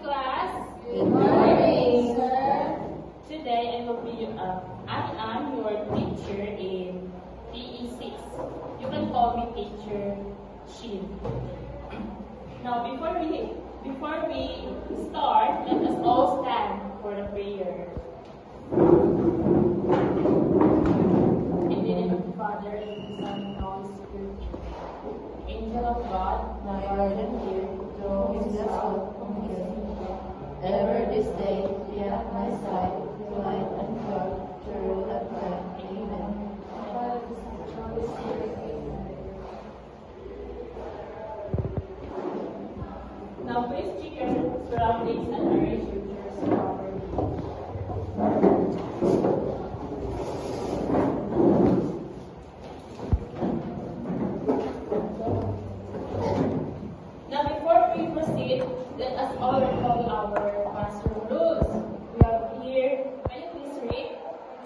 class. Good morning, sir. Today I am your teacher in PE6. You can call me teacher Shin. Now before we start, let us all stand for the prayer. In the name of the Father, and the Son, and the Holy Spirit. Angel of God, My guardian dear, through his love from here. Ever this day be at my side, to light and dark, to rule and reign. Amen. now please check your surroundings and arrange your chairs properly. Now before we proceed, let us all recall our classroom rules. We have here, can you please read?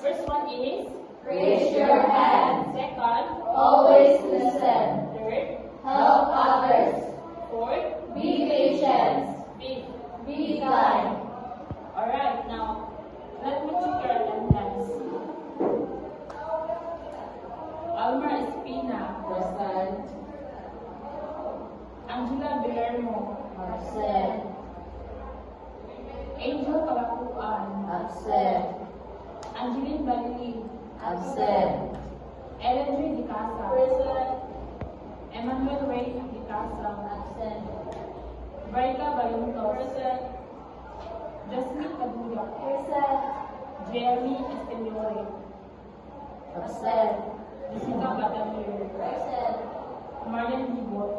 First one is, Raise your hand. second, Always listen. third, Help others. fourth, Be patient. fifth. Be kind. Alright, now let me check your attendance. Alma Espina, Present. Angela Villarmo, Absent. Angel Kalakuan, Absent. Angeline Balili, Absent. Ellen J. Di Casa, Present. Emmanuel Ray Di Casa, Absent. Braika Bayunto, Jasmine Kaduya, Present. Jeremy Esteliore, Absent. Jessica Batamir, Present. Marian Dibot,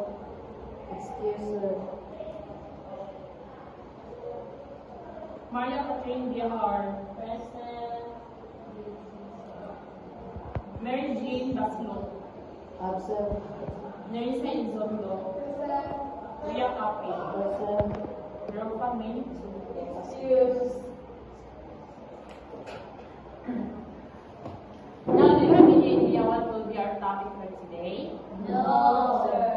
Excuse, sir. Maria Catherine Bihar, Present. Mary Jane Baslot, Absent. Nerissa Izondo, Present. Ria Kapi, Present. Ropa Min, Excuse. Now, do you have any idea what will be our topic for today? No, sir.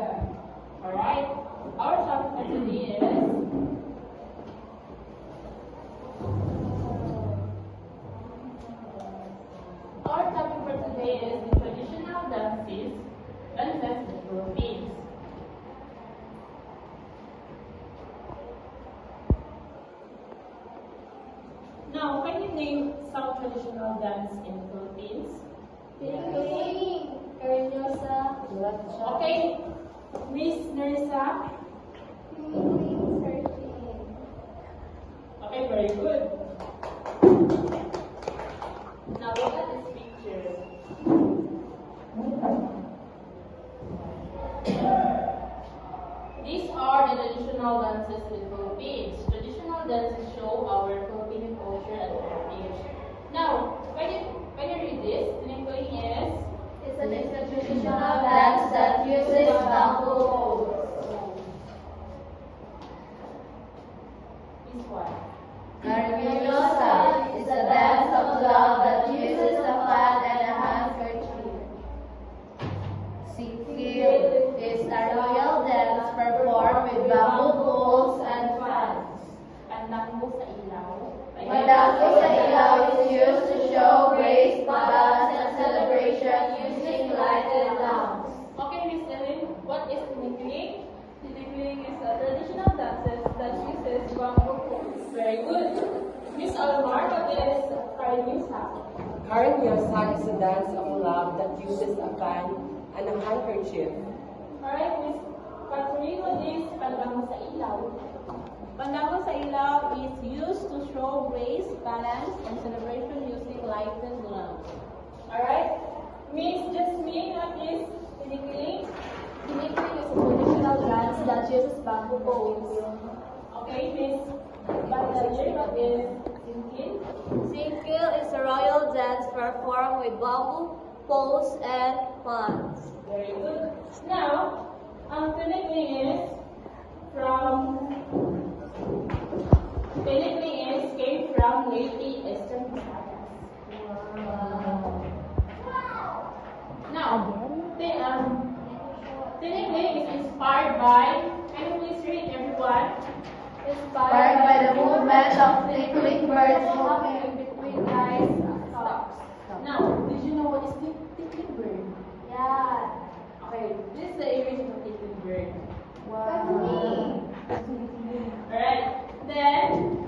Alright, our topic for today is the traditional dances in the Philippines. Now, can you name some traditional dance in the Philippines? Okay, Miss Nerissa. Okay, very good. Now look at this picture. These are the traditional dances in the Philippines. Traditional dances show our Filipino culture and heritage. Now, can you read this? The name is It's a traditional dance that uses bamboo. this one. Cariñosa is a dance of love that uses a fan and a handkerchief. Sikil is a royal dance performed with bamboo poles and fans. Pandango sa ilaw. Madako sa ilaw is used to show grace, balance, and celebration using lighted lamps. Okay, Miss Ellen, what is tinikling? Tinikling is a traditional dance that uses bamboo poles. Very good. Miss Almar, what is Cariñosa? Cariñosa is a dance of love that uses a fan and a handkerchief. Alright, Miss Catherine, what is Pandango sa ilaw? Pandango sa ilaw is used to show grace, balance, and celebration using lighted lamps. Alright, Miss Jasmine, what is tinikling? Tinikling is a traditional dance that uses bamboo poles. Okay, Miss Batalier, what is Sinkin? Singkil is a royal dance performed with bamboo poles and fans. Very good. Now, ang tinikling is came from Leyte Eastern Visayas. Now, tinikling is inspired by, can you please read everyone? Inspired by movement of twinkling birds hopping between rice stalks. Now, did you know what is tickling bird? Yeah. Okay, this is the image of tickling bird. Wow. Alright, then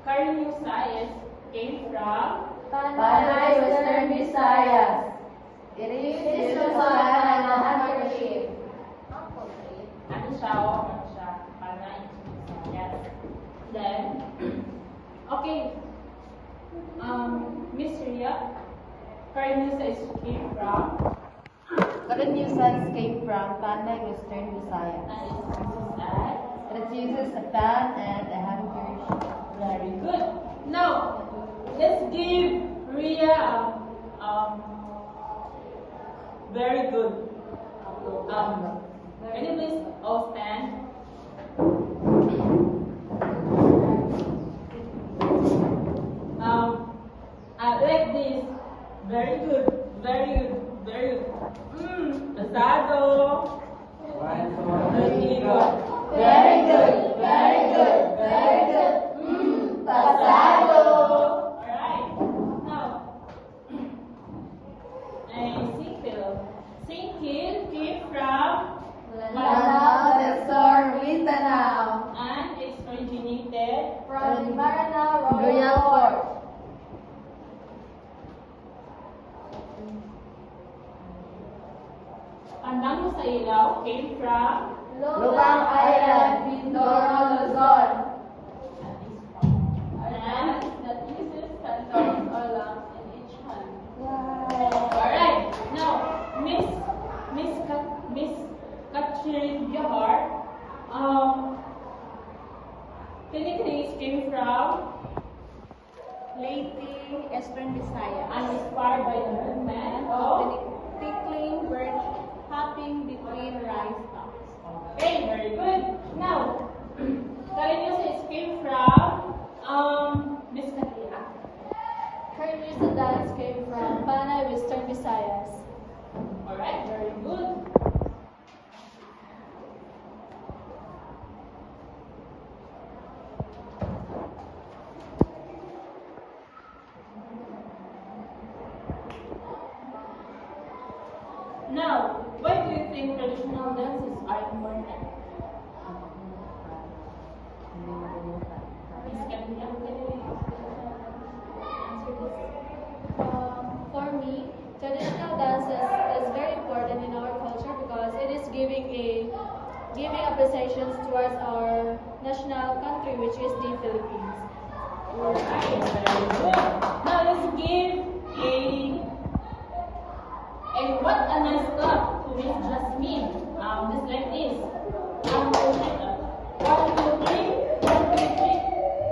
current news science came from Panay, Western Visayas. It is used to fan and a handkerchief. ano siya, Panay. Yes. Then, okay, Miss Ria, current news science came from Current news science came from Panay, Western Visayas. and it uses as It uses a fan and a handkerchief. very good. Now, let's give Ria very good. Can you please all stand? Like this. Very good. Very good. Very good. Pasado. Very good. Very good, very good, very good. Pasado. Alright. Now, Saint Hill came from Lanao del Sur, Mindanao. and it's originated From Maranao Royal Fort. Pandango sa Ilaw came from Lubang Island, Mindoro, Luzon. and That uses candles or lamps in each hand. alright. Now, Miss Catherine Bihar, Tinikris came from Leyte, Eastern Visayas. and inspired by the movement of Tickling bird hopping between rice stalks. okay, very good. Now, Karinyos came from Miss Katia. Current music dance came from Panay, Western Visayas. Alright, very good. Now, why do you think traditional dances are important? Miss Katia, can you answer this? For me, traditional dances is very important in our culture because it is giving appreciations towards our national country, which is the Philippines. Alright, very good. Now let's give a what a nice clap to Miss Jasmine. Just like this. 1, 2, 3. 1, 2, 3. 1, 2, 3.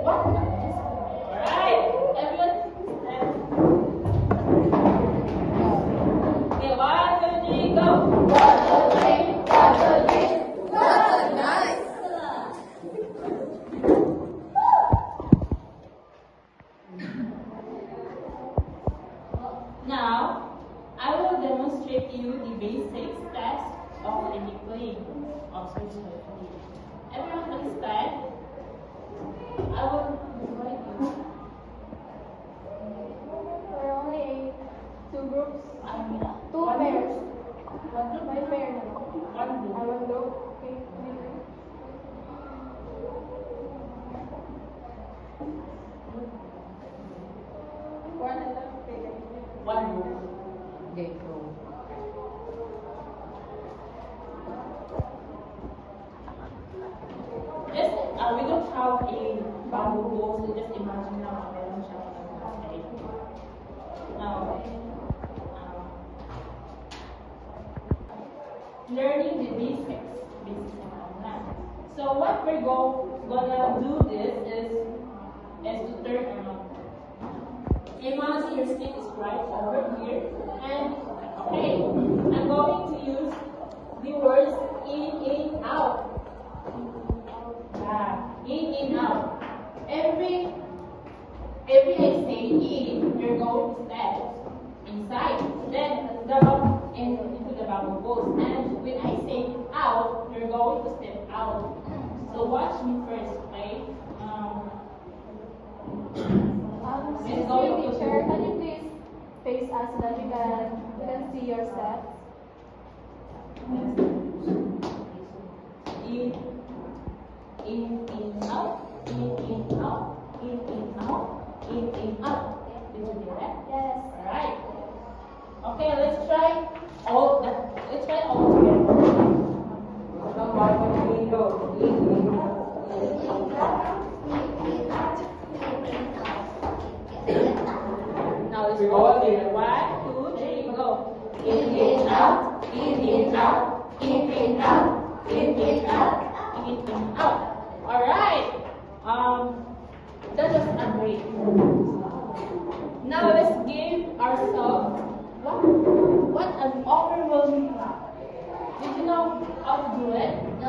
What a nice clap. Alright, everyone stand. Okay, 1, 2, 3, go. Now, I will demonstrate you the basic steps of any playing of social play. Everyone please stand. I will invite you. There are only two groups, two One pairs. group. One group. By pair na. One group. I will go. Okay. One and a half. One group. Okay, go. Just, we don't have a bamboo bowl, so just imagine now meron siya okay. Now, learning the basics. So what we're gonna do this is to turn around. Imagine your stick is right over here, and okay, I'm going to use the words in, out. In, out. Every I say in, you're going to step inside, then into the bamboo balls. And when I say out. So watch me first, okay? Excuse me, teacher, can you please face us so that we can see your steps? In, out, in, out, in, out, in, out. Did you do that? Yes. Alright. Okay, let's try all together. Come on, we go. In, Now let's go together. 1, 2, 3, go. In, out, in, out, in, out, in, out, in, out. Alright. That was a great. Now let's give ourselves what an overwhelming clap. Did you know how to do it? No.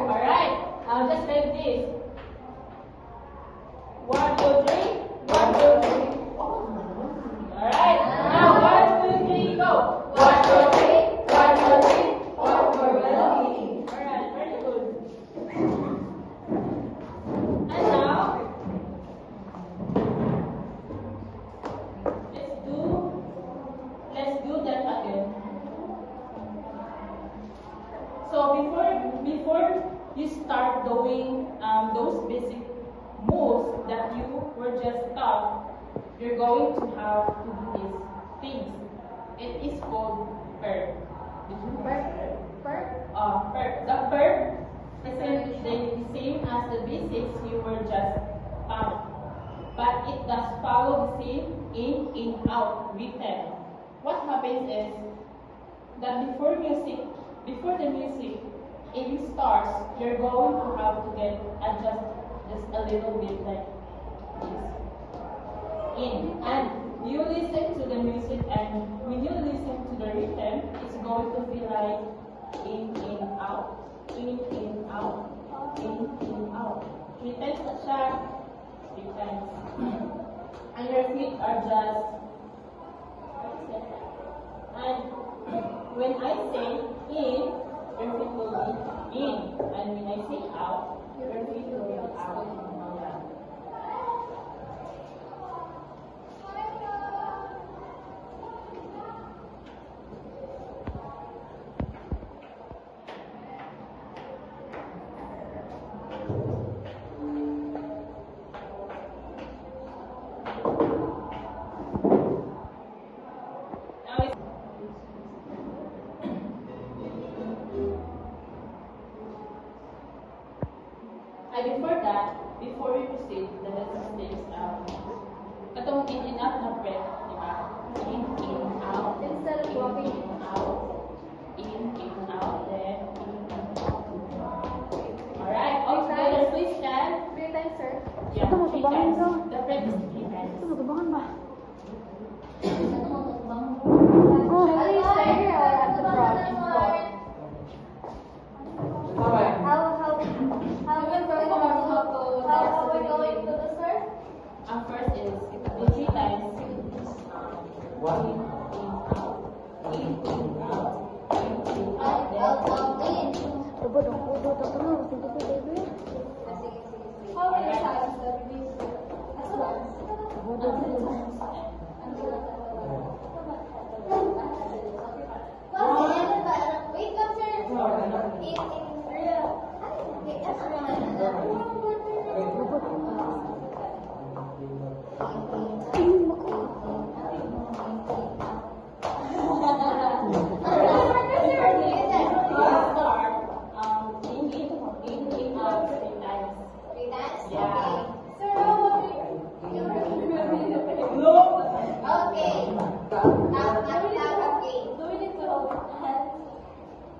Alright. Just like this. 1, 2, 3. 1, 2, 3. Alright. Now 1, 2, 3, go. 1, 2, 3. 1, 2, 3. Alright, very good. And now let's do that again. So before you start doing those basic moves that you were just taught, you're going to have to do these things. It is called verb. Did you know verb? Verb. The verb is the same as the basics you were just taught, but it does follow the same in, out, written. What happens is that before the music even starts, you're going to have to get adjust just a little bit like this. In. And you listen to the music, and when you listen to the rhythm, it's going to feel like in, out, in, out, in, out. 3 times na siya, 3 times. And your feet are just, and when I say in, your feet will be in. And when I say out, your feet will be out. Before we proceed, the next thing is katong in and out na breath, di ba? In, out. Instead of walking in, out, then in, out. Alright, all together, please stand. 3 times, sir. Yeah, 3 times. The breath is 3 times. Shall we stay here or at the front? How are we going to the sir? First is the 3 times. One. In, out, then How many times that we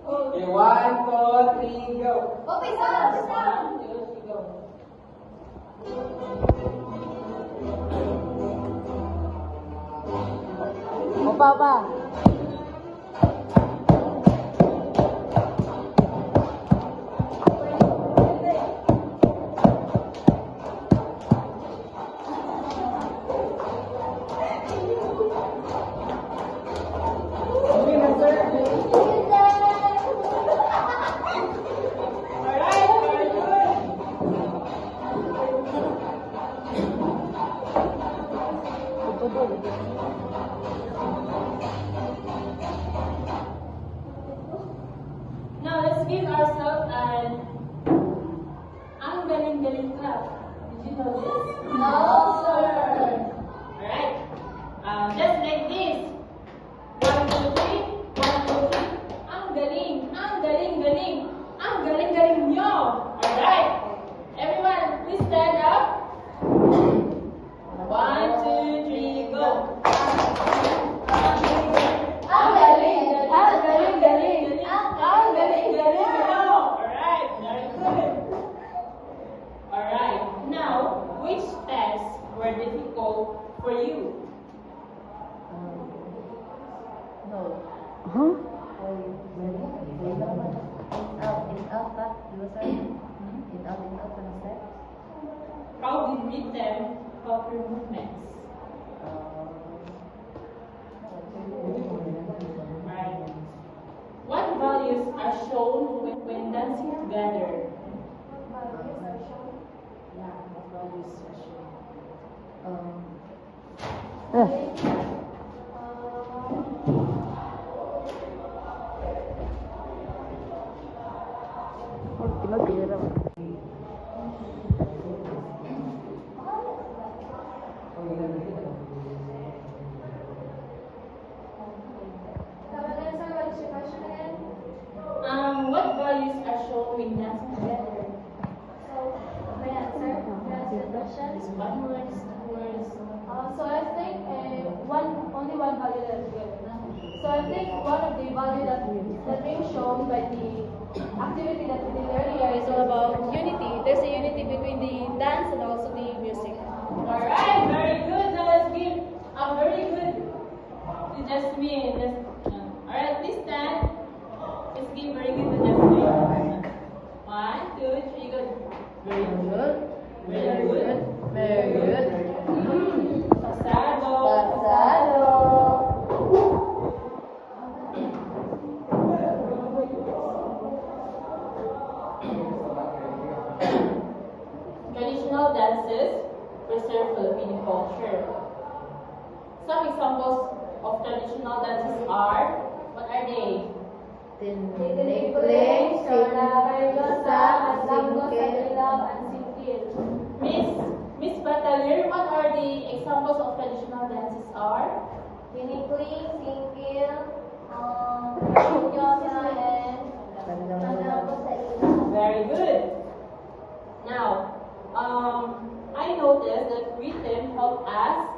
Okay, 1, 2, 3, go. Okay, stop. 1, 2, 3, go. Papa. give ourselves an ang galing-galing clap. Did you know this? No, sir. Alright. Just like this. 1, 2, 3. 1, 2, 3. Ang galing. Ang galing-galing. Ang galing-galing nyo. Alright. Everyone, please stand up. 1, 2, 3, go. Ang galing. Ang galing-galing. Ang galing-galing nyo. Alright. Very good. Alright. Now, which tests were difficult for you? No. Huh? In out, pa? Di ba, sir? In out, ano, sir? How did rhythm help your movements? Right. What values are shown when dancing together? Yeah, what values are shown? What values are shown when dancing together? May answer? May answer the question? Is 1 word, 2 words? So I think only one value that is given. So I think one of the value that being shown by the activity that we did earlier is all about unity. There's a unity between the dance and also the music. Alright, very good. Now let's give a very good to Jasmine. Alright, please stand. Let's give very good to Jasmine. 1, 2, 3, good. Very good. Very good. Very good. Pasado. Pasado. Traditional dances preserve Filipino culture. Some examples of traditional dances are, what are they? Tinipling, Sinagasa, Singkil. Miss Batalier, what are the examples of traditional dances are? Tinikling, singkil, Yosa, and Very good. Now, I noticed that rhythm helped us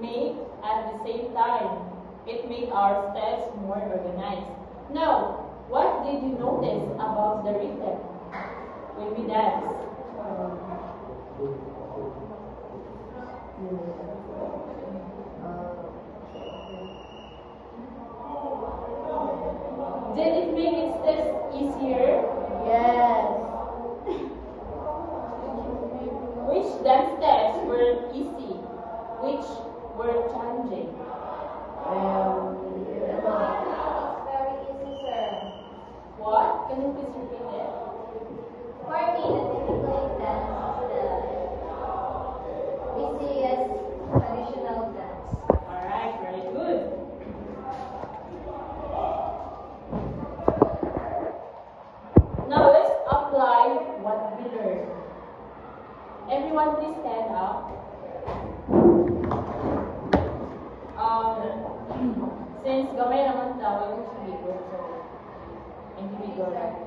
make at the same time. It made our steps more organized. Now, what did you notice about the rhythm when we dance? Did it make its steps easier? Yes. Which dance steps were easy? Which were challenging? very easy, sir. What? Can you please repeat it? For me, the tinikling dance is the easiest traditional dance. Alright, very good. Now let's apply what we learned. Everyone please stand up. Since gamay naman tawag yung individual, so individual, right?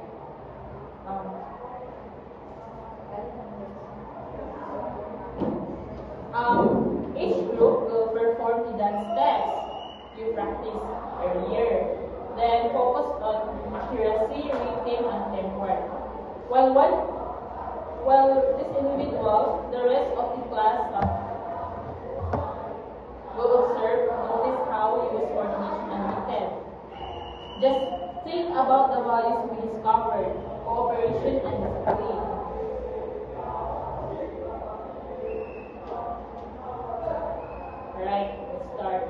Each group will perform the dance steps you practiced earlier. Then focus on accuracy, rhythm, and teamwork. While this individual, the rest of the class will observe, notice how we use coordination and rhythm. Just think about the values we discovered: cooperation and discipline. Alright, let's start.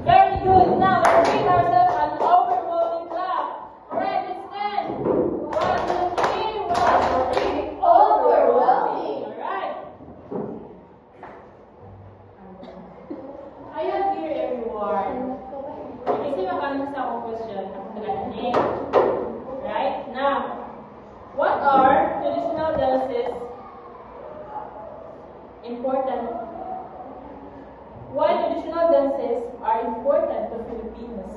Very good. Now let's give ourselves an overwhelming clap. Alright, let's stand. 1, 2, 3. 1, 2, 3. Overwhelming. Alright. I have here everyone. Kasi makanong sa akong question. Right? Now, what are traditional dances important? Why traditional dances are important to Filipinos?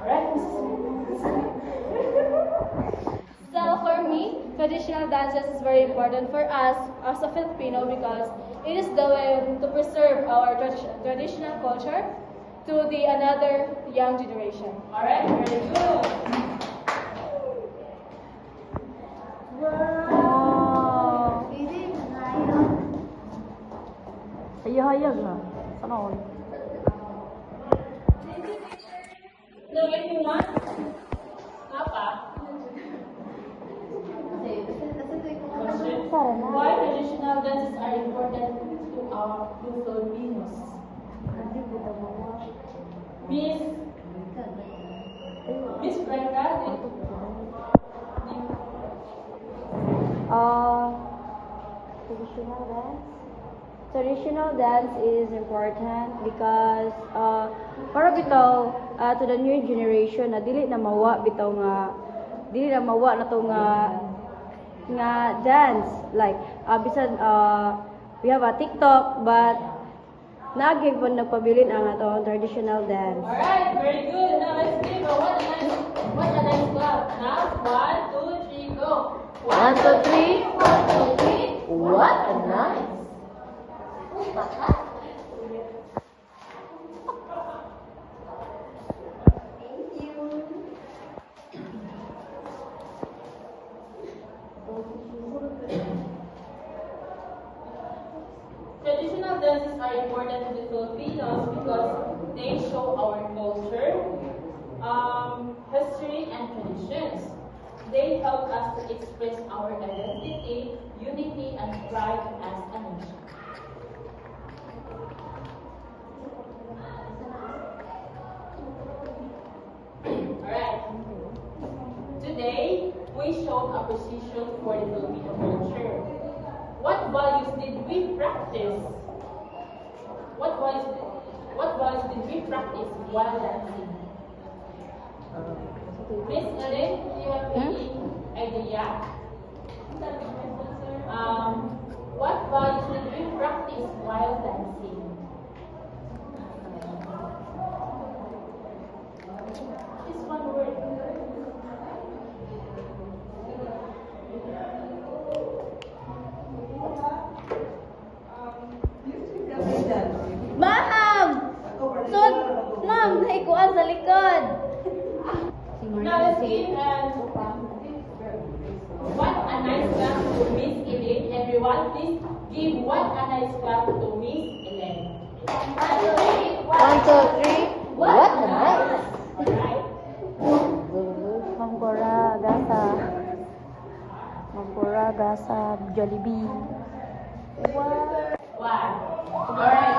Alright, So for me, traditional dances is very important for us as a Filipino because it is the way to preserve our traditional culture to the another young generation. Alright, very good. Hayag na. Ano? Now, if you want, Papa, question. Why traditional dances are important to our Filipinos? Miss Brenda, Traditional dance. Traditional dance is important because para bitaw to the new generation na dili na mawa na to nga dance like bisan we have a TikTok but nagig pa nagpabilin ang atong traditional dance. alright, very good. Now let's give a what a nice clap. Now, 1, 2, 3, go. 1, 2, 3. 1, 2, 3. What a nice. Traditional dances are important to the Filipinos because they show our culture, history, and traditions. They help us to express our identity, unity, and pride as a nation. Alright. Today, we showed appreciation for the Filipino culture. What values did we practice? What values did we practice while dancing? Miss Ellen, do you have any idea? What values did we practice while dancing? Just one word. Ma'am! Sud! Ma'am, naikuan sa likod. Now let's give what a nice clap to Miss Elaine. Everyone, please give what a nice clap to Miss Elaine. 1, 2, 3. What a nice. Alright. Mampura gasa Jollibee. One. Alright.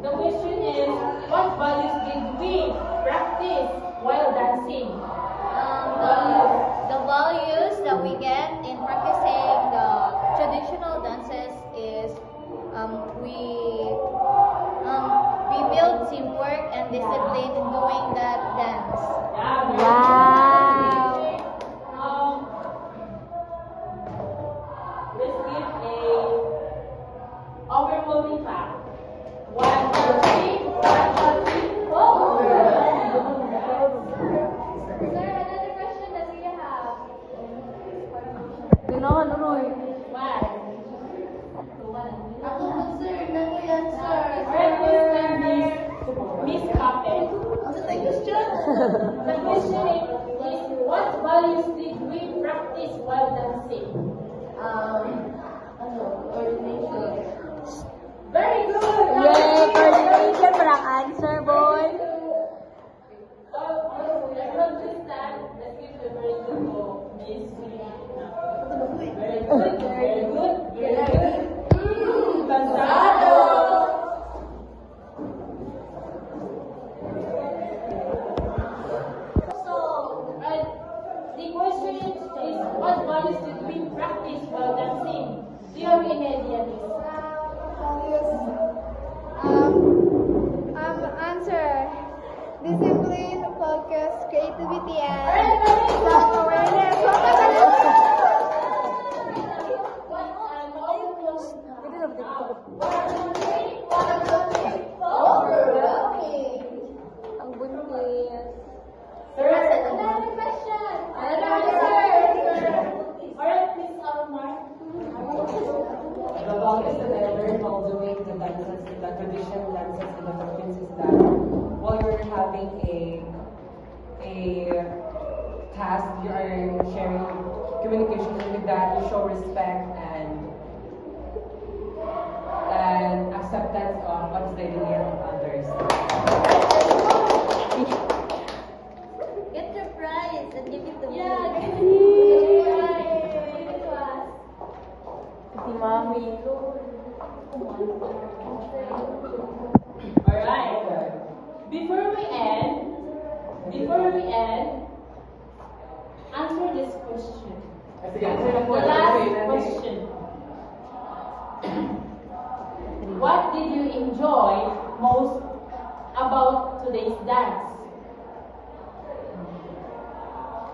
The question is, what values did we practice while dancing? The values that we get in practicing the traditional dances is we build teamwork and discipline in doing that dance. Yeah, very Wow. good. Let's give a overwhelming clap. 1, 2, 3. 1, 2, 3. Oh. Sir, another question that we have. Ganahan uroy. One. Ako concerned na ko yan, sir. Alright, Miss Capel. The question? The question is, what values did we practice while dancing? Coordination. because creativity and Self-awareness. overwhelming. Ang buntis. Another question. Alright, Miss Almar. The longest that I learned while doing the dances, the traditional dances in the Philippines is that while you're having a task, you are sharing communication with that, you show respect and acceptance of what's the idea of others. Get your prize and give it to me. Si Mami. Alright. Before we end, answer this question. The last question. What did you enjoy most about today's dance?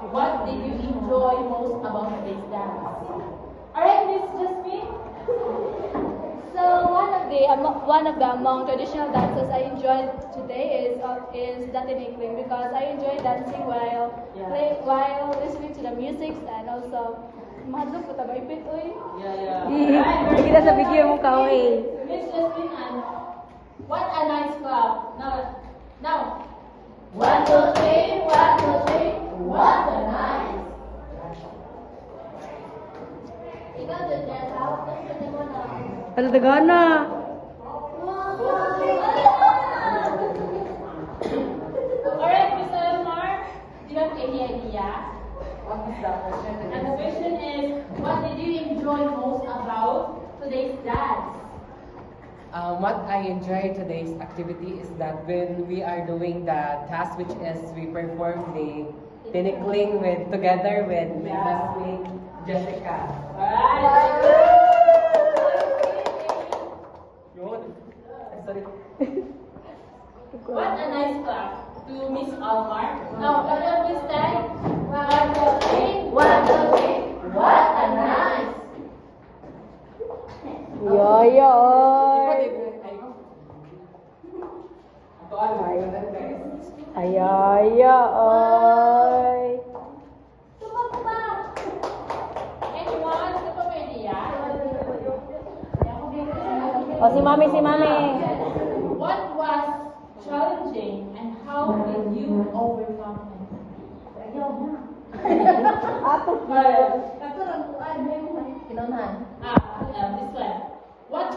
What did you enjoy most about today's dance? Alright, Miss Jasmine. So one of the among traditional dances I enjoyed today is Datinikling because I enjoy dancing while listening to the music and also mahadlok ko tabaypit oy. Yeah. Hindi kita sa video mo ka, eh. Miss Jasmine, and what a nice club. Now. 1, 2, 3, 1, 2, 3. What a nice. Ikaw dyan, hawak ka sa mo na. Ano tagana? Alright, Miss Almar, do you have any idea? What is that question? And the question is, what did you enjoy most about today's dance? What I enjoy today's activity is that when we are doing the task, which is we perform the tinikling together with my classmate Jessica. Alright. Sorry. What a nice clap to Miss Almar. Now, let us stand. 1, 2, 3. 1, 2, 3. What a nice. Yoyo, oy. Ayaya, oy. Anyone? Ito pa may idea? O, si Mami. What was challenging and how did you overcome it? Kinunhan. This one. What?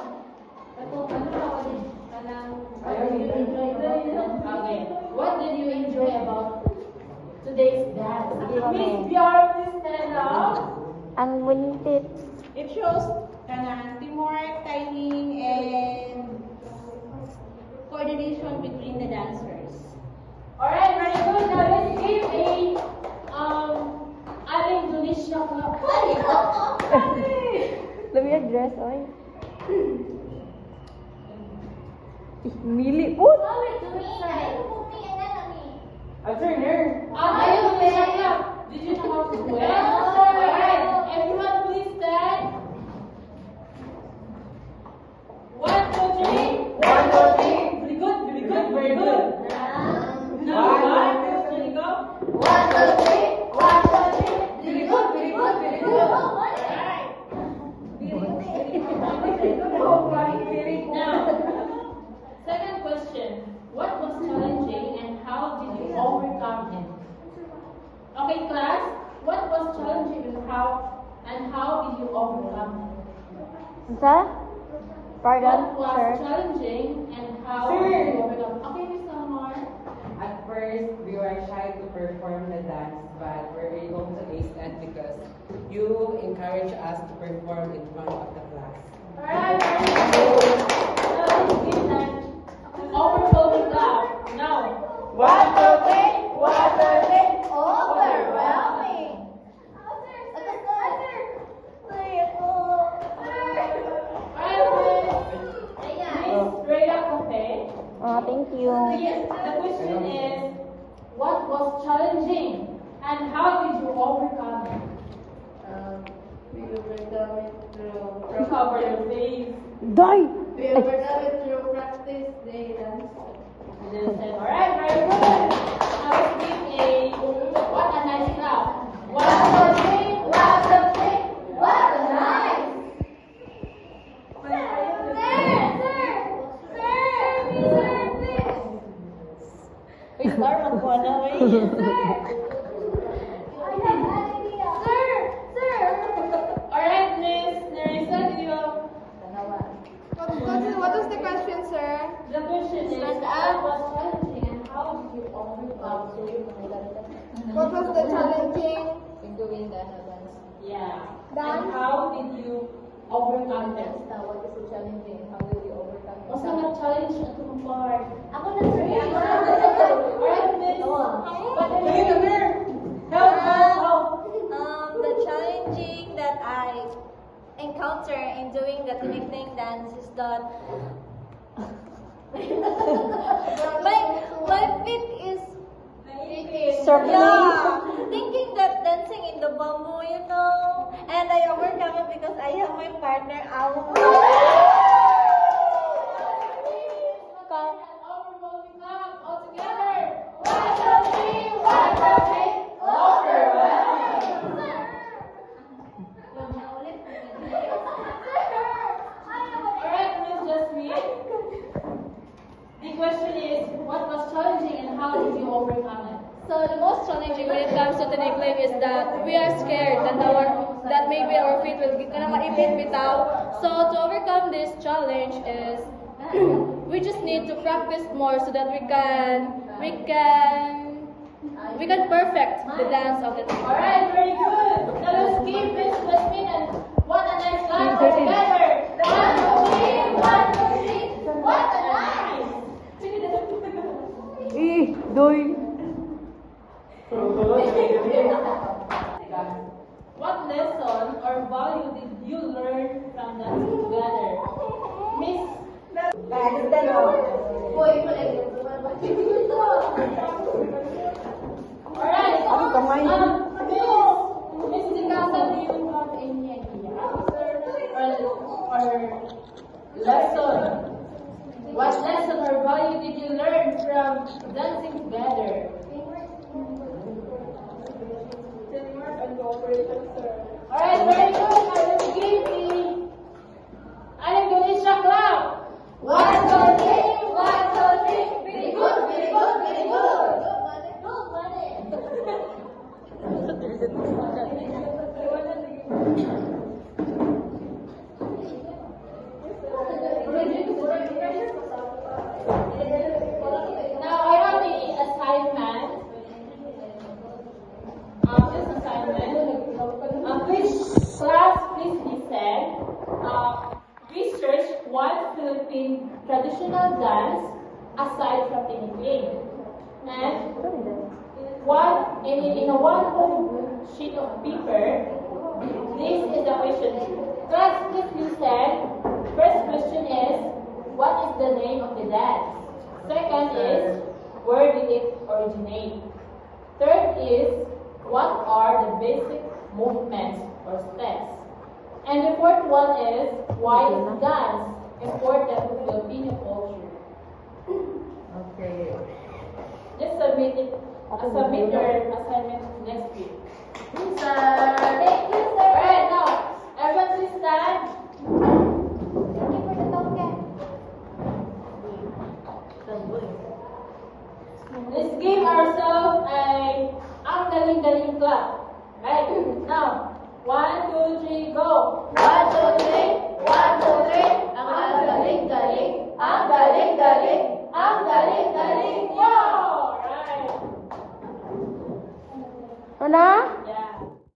Okay. What did you enjoy about today's dance? Miss Bjorn, please stand up. Ang buntis. It shows teamwork, timing, and coordination between the dancers. Alright, very good. Now let's give a Aling Indonesia clap. Let me address, oy. Mili po. I'm turner. Aling Indonesia clap. Did you know how to do it? Alright, everyone please stand. 1, 2, 3. 1, 2, 3. Very good, very good. Now, 1, 2, 3, go. 1, 2, 3. 1, 2, 3. Very good. Alright. Now, second question. What was challenging and how did you overcome it? Okay, class. What was challenging and how did you overcome it? Unsa? Pardon, What was sir. challenging and how did you overcome it? Okay, Miss Amar. At first, we were shy to perform the dance, but we're able to ace that because you encourage us to perform in front of the class. Alright, very good. Now, let's give that overflowing clap. Now, 1, 2, 3. 1, 2, 3. Overwhelming. Miss Rhea Cafe. Oh, thank you. Yes, the question is, what was challenging and how did you overcome it? We overcome it through Cover your face. Die! We overcome it through practice, day, dance. Alright, very good. Now let's give what a nice clap. What a thing, what a thing, what a nice. Wait, sir, magkuha na, wait. Alright, Miss Nerissa, do you? What was the question, sir? The question is, what was challenging and how did you overcome it? What was the challenging? In doing the dance. Yeah. Dance? And how did you overcome it? What is the challenging? How will you overcome it? What's the challenge at the part? Ako na, sir. Alright, Miss. Come here. Help. The challenging that I encounter in doing the tinikling dance is that my feet is thinking that dancing in the bamboo, you know, and I overcome it because I have my partner out. All together. One, two, three. Overwhelmed. Alright, Miss Jasmine. The question is, what was challenging and how did you overcome it? So the most challenging when it comes to tinikling is that we are scared that maybe our feet will gonna maipit bitaw. So to overcome this challenge is we just need to practice more so that we can perfect the dance of the tinikling. Alright, very good. Now let's give Miss Jasmine and what a nice clap together. One, two, three. What a nice. Die! What lesson or value did you learn from dancing together? Miss Alright. Miss Dicasa, do you have any idea or lesson? What lesson or value did you learn from dancing together? Alright, very good. Now let's give the Ganesha clap. One, two, three. Very good, very good, very good. Now I have the assignment. This assignment. Please, class, please listen. Research one Philippine traditional dance aside from tinikling. And in a one whole sheet of paper, this is the question. Class, please listen. First question is, what is the name of the dance? Second is, where did it originate? Third is, what are the basic movements or steps? And the fourth one is, why is dance important to Filipino culture? Okay. Just submit your assignment next week. Sir. Thank you, sir. Alright, now, everyone please stand. Thank you for the token. Let's give ourselves ang galing clap. Right? Now, 1, 2, 3, go. 1, 2, 3.